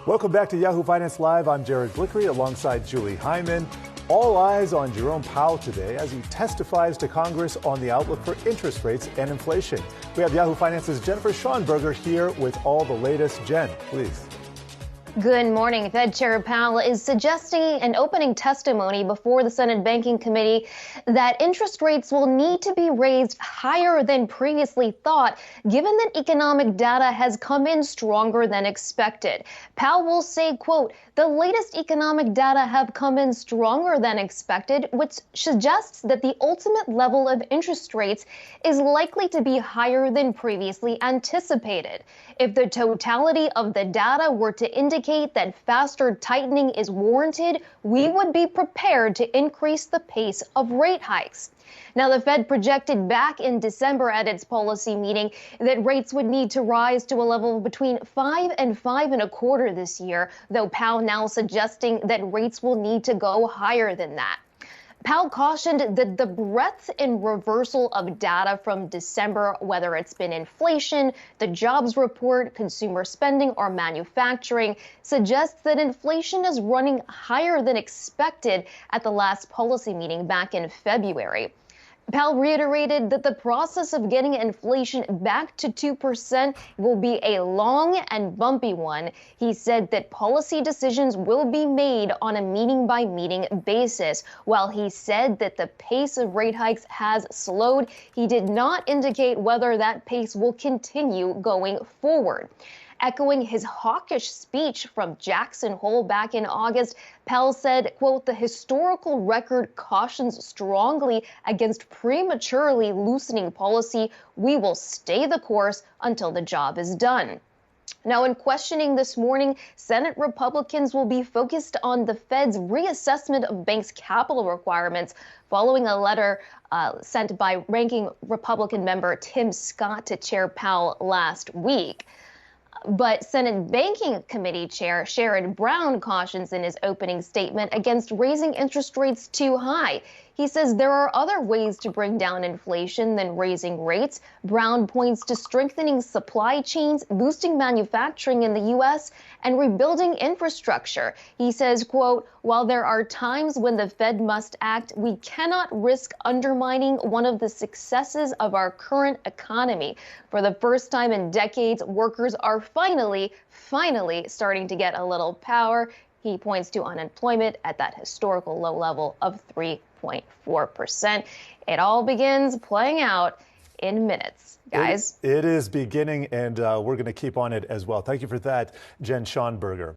Welcome back to Yahoo Finance Live. I'm Jared Glickery alongside Julie Hyman. All eyes on Jerome Powell today as he testifies to Congress on the outlook for interest rates and inflation. We have Yahoo Finance's Jennifer Schonberger here with all the latest. Jen, please. Good morning. Fed Chair Powell is suggesting an opening testimony before the Senate Banking Committee that interest rates will need to be raised higher than previously thought, given that economic data has come in stronger than expected. Powell will say, quote, "The latest economic data have come in stronger than expected, which suggests that the ultimate level of interest rates is likely to be higher than previously anticipated. If the totality of the data were to indicate that faster tightening is warranted, we would be prepared to increase the pace of rate hikes." Now, the Fed projected back in December at its policy meeting that rates would need to rise to a level between 5 and 5.25 this year, though Powell now suggesting that rates will need to go higher than that. Powell cautioned that the breadth and reversal of data from December, whether it's been inflation, the jobs report, consumer spending, or manufacturing, suggests that inflation is running higher than expected at the last policy meeting back in February. Powell reiterated that the process of getting inflation back to 2% will be a long and bumpy one. He said that policy decisions will be made on a meeting-by-meeting basis. While he said that the pace of rate hikes has slowed, he did not indicate whether that pace will continue going forward. Echoing his hawkish speech from Jackson Hole back in August, Powell said, quote, "The historical record cautions strongly against prematurely loosening policy. We will stay the course until the job is done." Now, in questioning this morning, Senate Republicans will be focused on the Fed's reassessment of banks' capital requirements following a letter sent by ranking Republican member Tim Scott to Chair Powell last week. But Senate Banking Committee Chair Sherrod Brown cautions in his opening statement against raising interest rates too high. He says there are other ways to bring down inflation than raising rates. Brown points to strengthening supply chains, boosting manufacturing in the U.S., and rebuilding infrastructure. He says, quote, "While there are times when the Fed must act, we cannot risk undermining one of the successes of our current economy. For the first time in decades, workers are finally starting to get a little power." He points to unemployment at that historical low level of 3.4%. It all begins playing out in minutes, guys. It is beginning, and we're going to keep on it as well. Thank you for that, Jen Schonberger.